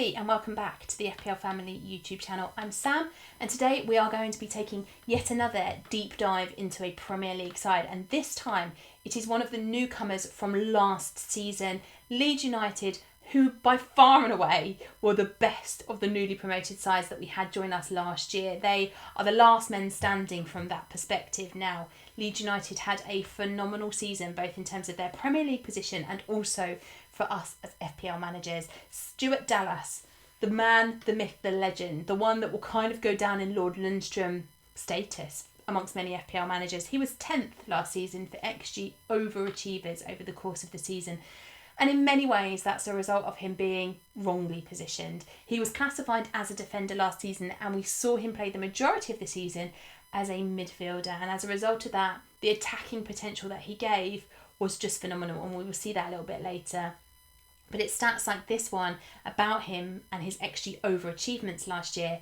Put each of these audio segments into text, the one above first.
everybody and welcome back to the FPL Family YouTube channel. I'm Sam and today we are going to be taking yet another deep dive into a Premier League side, and this time it is one of the newcomers from last season, Leeds United, who by far and away were the best of the newly promoted sides that we had join us last year. They are the last men standing from that perspective now. Leeds United had a phenomenal season, both in terms of their Premier League position and also for us as FPL managers. Stuart Dallas, the man, the myth, the legend, the one that will kind of go down in Lord Lundstrom status amongst many FPL managers. He was 10th last season for XG overachievers over the course of the season. And in many ways, that's a result of him being wrongly positioned. He was classified as a defender last season, and we saw him play the majority of the season as a midfielder. And as a result of that, the attacking potential that he gave was just phenomenal, and we will see that a little bit later. But it's stats like this one about him and his XG overachievements last year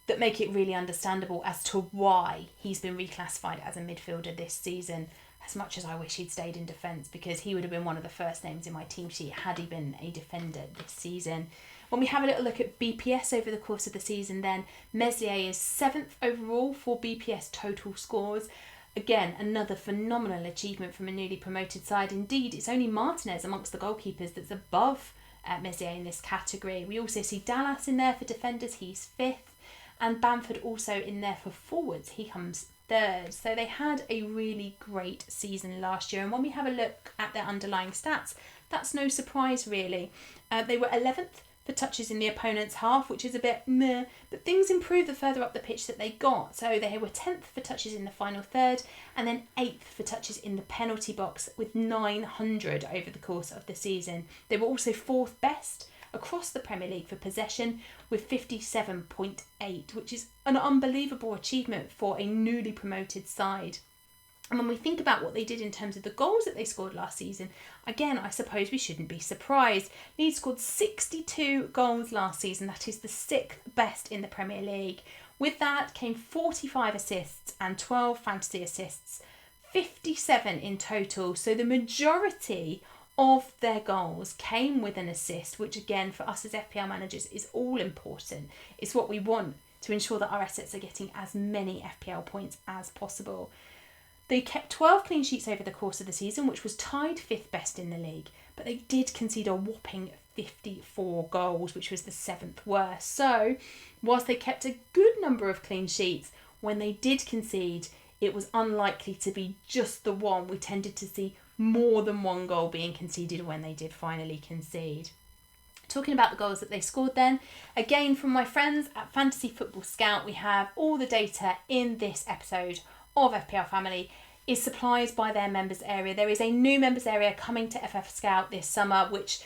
that make it really understandable as to why he's been reclassified as a midfielder this season. As much as I wish he'd stayed in defence, because he would have been one of the first names in my team sheet had he been a defender this season. When we have a little look at BPS over the course of the season, then Meslier is 7th overall for BPS total scores. Again, another phenomenal achievement from a newly promoted side. Indeed, it's only Martinez amongst the goalkeepers that's above Meslier in this category. We also see Dallas in there for defenders, he's 5th, and Bamford also in there for forwards, he comes 3rd. So they had a really great season last year, and when we have a look at their underlying stats, that's no surprise really. They were 11th for touches in the opponent's half, which is a bit meh, but things improved the further up the pitch that they got. So they were 10th for touches in the final third, and then 8th for touches in the penalty box with 900 over the course of the season. They were also 4th best across the Premier League for possession with 57.8, which is an unbelievable achievement for a newly promoted side. And when we think about what they did in terms of the goals that they scored last season, again, I suppose we shouldn't be surprised. Leeds scored 62 goals last season. That is the 6th best in the Premier League. With that came 45 assists and 12 fantasy assists, 57 in total. So the majority of their goals came with an assist, which again, for us as FPL managers, is all important. It's what we want to ensure that our assets are getting as many FPL points as possible. They kept 12 clean sheets over the course of the season, which was tied 5th best in the league, but they did concede a whopping 54 goals, which was the 7th worst. So, whilst they kept a good number of clean sheets, when they did concede, it was unlikely to be just the one. We tended to see more than one goal being conceded when they did finally concede. Talking about the goals that they scored then, again from my friends at Fantasy Football Scout, we have all the data in this episode of FPL Family is supplied by their members area. There is a new members area coming to FF Scout this summer, which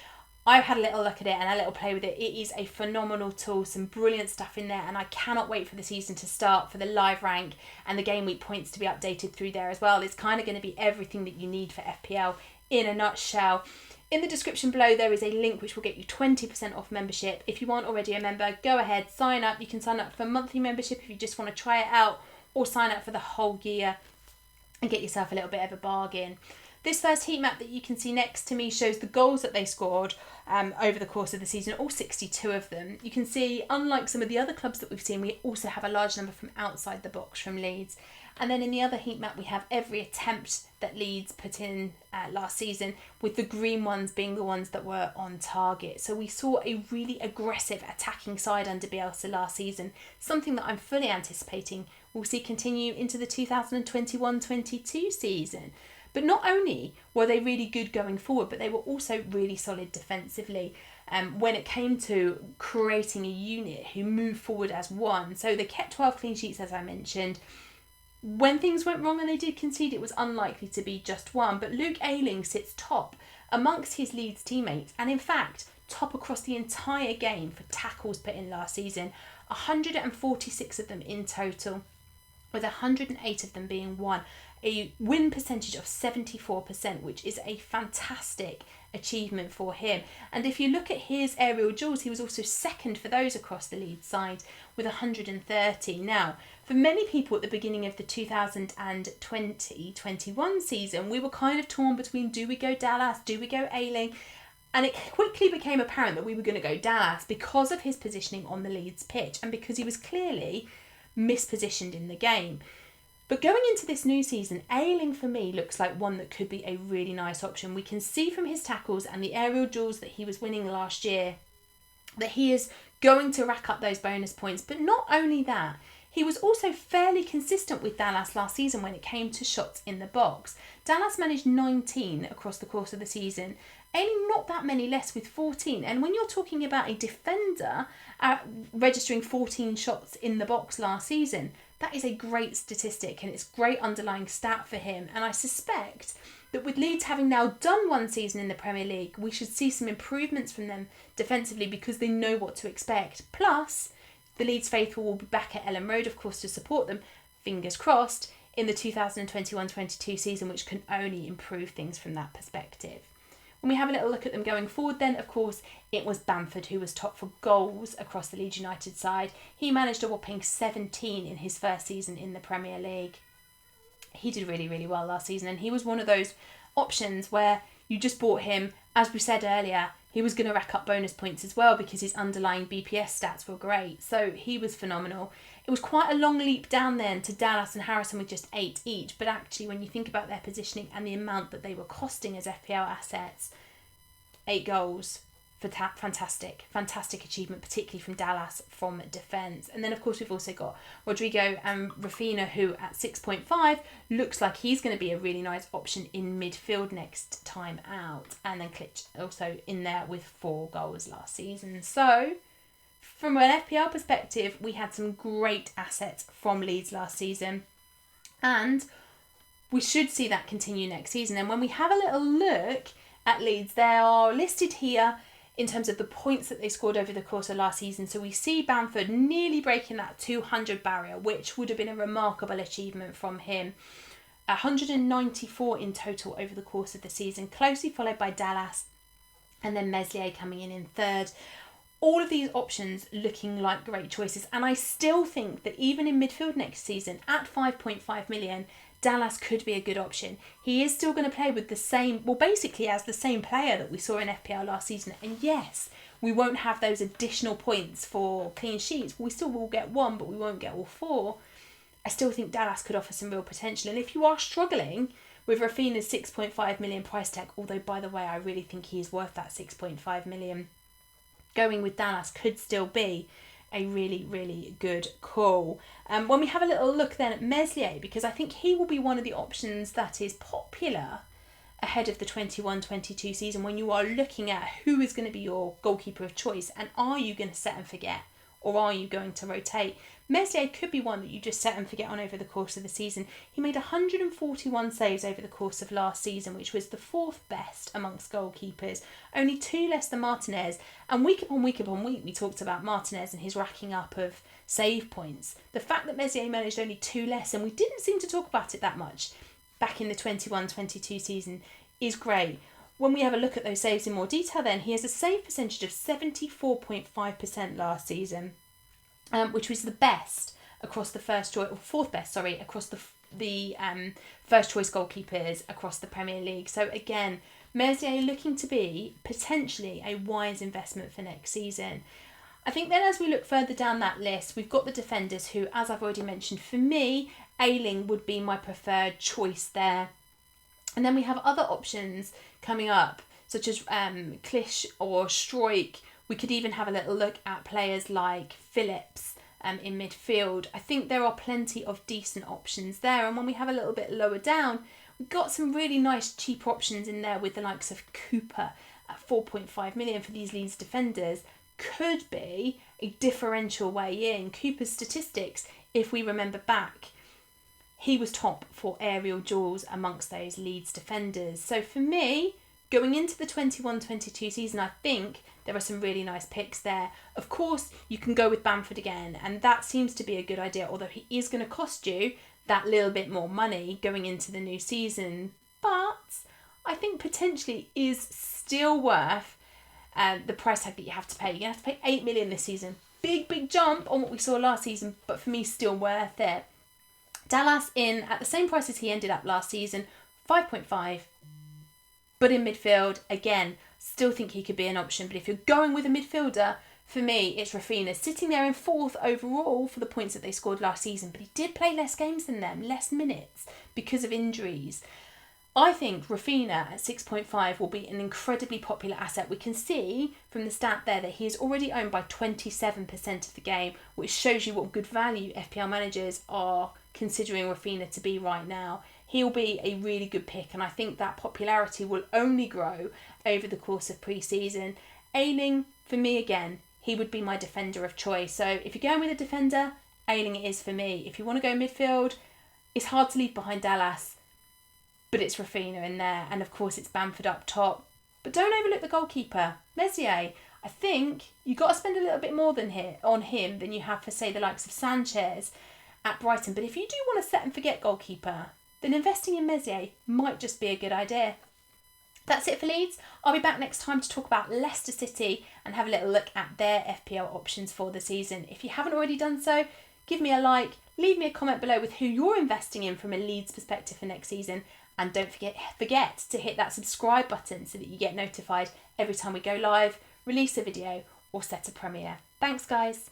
I've had a little look at it and a little play with it. It is a phenomenal tool, some brilliant stuff in there, and I cannot wait for the season to start, for the live rank and the game week points to be updated through there as well. It's kind of going to be everything that you need for FPL in a nutshell. In the description below, there is a link which will get you 20% off membership. If you aren't already a member, go ahead, sign up. You can sign up for monthly membership if you just want to try it out, or sign up for the whole year and get yourself a little bit of a bargain. This first heat map that you can see next to me shows the goals that they scored over the course of the season, all 62 of them. You can see, unlike some of the other clubs that we've seen, we also have a large number from outside the box from Leeds. And then in the other heat map, we have every attempt that Leeds put in last season, with the green ones being the ones that were on target. So we saw a really aggressive attacking side under Bielsa last season, something that I'm fully anticipating we'll see continue into the 2021-22 season. But not only were they really good going forward, but they were also really solid defensively when it came to creating a unit who moved forward as one. So they kept 12 clean sheets, as I mentioned. When things went wrong and they did concede, it was unlikely to be just one. But Luke Ayling sits top amongst his Leeds teammates, and in fact, top across the entire game for tackles put in last season, 146 of them in total, with 108 of them being won. A win percentage of 74%, which is a fantastic achievement for him. And if you look at his aerial duels, he was also 2nd for those across the Leeds side with 130. Now, for many people at the beginning of the 2020-21 season, we were kind of torn between, do we go Dallas, do we go Ayling? And it quickly became apparent that we were going to go Dallas because of his positioning on the Leeds pitch and because he was clearly mispositioned in the game. But going into this new season, Ayling for me looks like one that could be a really nice option. We can see from his tackles and the aerial duels that he was winning last year that he is going to rack up those bonus points. But not only that, he was also fairly consistent with Dallas last season when it came to shots in the box. Dallas managed 19 across the course of the season, Ayling not that many less with 14. And when you're talking about a defender registering 14 shots in the box last season, that is a great statistic and it's great underlying stat for him. And I suspect that with Leeds having now done one season in the Premier League, we should see some improvements from them defensively because they know what to expect. Plus, the Leeds faithful will be back at Ellen Road, of course, to support them, fingers crossed, in the 2021-22 season, which can only improve things from that perspective. When we have a little look at them going forward then, of course, it was Bamford who was top for goals across the Leeds United side. He managed a whopping 17 in his first season in the Premier League. He did really, really well last season, and he was one of those options where you just bought him, as we said earlier, he was going to rack up bonus points as well because his underlying BPS stats were great. So he was phenomenal. It was quite a long leap down then to Dallas and Harrison with just 8 each. But actually, when you think about their positioning and the amount that they were costing as FPL assets, 8 goals, fantastic achievement, particularly from Dallas from defence. And then, of course, we've also got Rodrigo and Rafinha, who at 6.5 looks like he's going to be a really nice option in midfield next time out. And then Klitsch also in there with 4 goals last season. So, from an FPL perspective, we had some great assets from Leeds last season. And we should see that continue next season. And when we have a little look at Leeds, they are listed here in terms of the points that they scored over the course of last season. So we see Bamford nearly breaking that 200 barrier, which would have been a remarkable achievement from him. 194 in total over the course of the season, closely followed by Dallas and then Meslier coming in third. All of these options looking like great choices. And I still think that even in midfield next season at 5.5 million, Dallas could be a good option. He is still going to play with the same, well, basically as the same player that we saw in FPL last season. And yes, we won't have those additional points for clean sheets. We still will get 1, but we won't get all 4. I still think Dallas could offer some real potential. And if you are struggling with Rafinha's 6.5 million price tag, although, by the way, I really think he is worth that 6.5 million, going with Dallas could still be a really, really good call. When we have a little look then at Meslier, because I think he will be one of the options that is popular ahead of the 21-22 season when you are looking at who is going to be your goalkeeper of choice and are you going to set and forget or are you going to rotate? Meslier could be one that you just set and forget on over the course of the season. He made 141 saves over the course of last season, which was the 4th best amongst goalkeepers, only 2 less than Martinez. And week upon week upon week, we talked about Martinez and his racking up of save points. The fact that Meslier managed only 2 less, and we didn't seem to talk about it that much back in the 21-22 season, is great. When we have a look at those saves in more detail then, he has a save percentage of 74.5% last season, which was the best across the first choice, or 4th best, across the first choice goalkeepers across the Premier League. So again, Meslier looking to be potentially a wise investment for next season. I think then as we look further down that list, we've got the defenders who, as I've already mentioned, for me, Ayling would be my preferred choice there. And then we have other options coming up, such as Klitsch or Struijk. We could even have a little look at players like Phillips in midfield. I think there are plenty of decent options there. And when we have a little bit lower down, we've got some really nice cheap options in there with the likes of Cooper at 4.5 million for these Leeds defenders. Could be a differential way in. Cooper's statistics, if we remember back, he was top for aerial duels amongst those Leeds defenders. So for me, going into the 21-22 season, I think there are some really nice picks there. Of course, you can go with Bamford again, and that seems to be a good idea, although he is going to cost you that little bit more money going into the new season. But I think potentially is still worth the price tag that you have to pay. You're going to have to pay 8 million this season. Big jump on what we saw last season, but for me, still worth it. Dallas in at the same price as he ended up last season, 5.5. But in midfield, again, Still think he could be an option. But if you're going with a midfielder, for me, it's Rafinha, sitting there in 4th overall for the points that they scored last season. But he did play less games than them, less minutes because of injuries. I think Rafinha at 6.5 will be an incredibly popular asset. We can see from the stat there that he is already owned by 27% of the game, which shows you what good value FPL managers are considering Rafinha to be right now. He'll be a really good pick, and I think that popularity will only grow over the course of pre-season. Ayling, for me again, he would be my defender of choice. So if you're going with a defender, Ayling it is for me. If you want to go midfield, it's hard to leave behind Dallas, but it's Rafinha in there, and of course it's Bamford up top. But don't overlook the goalkeeper, Messier. I think you got to spend a little bit more on him than you have for, say, the likes of Sanchez at Brighton. But if you do want a set and forget goalkeeper, then investing in Messier might just be a good idea. That's it for Leeds. I'll be back next time to talk about Leicester City and have a little look at their FPL options for the season. If you haven't already done so, give me a like, leave me a comment below with who you're investing in from a Leeds perspective for next season. And don't forget to hit that subscribe button so that you get notified every time we go live, release a video, or set a premiere. Thanks, guys.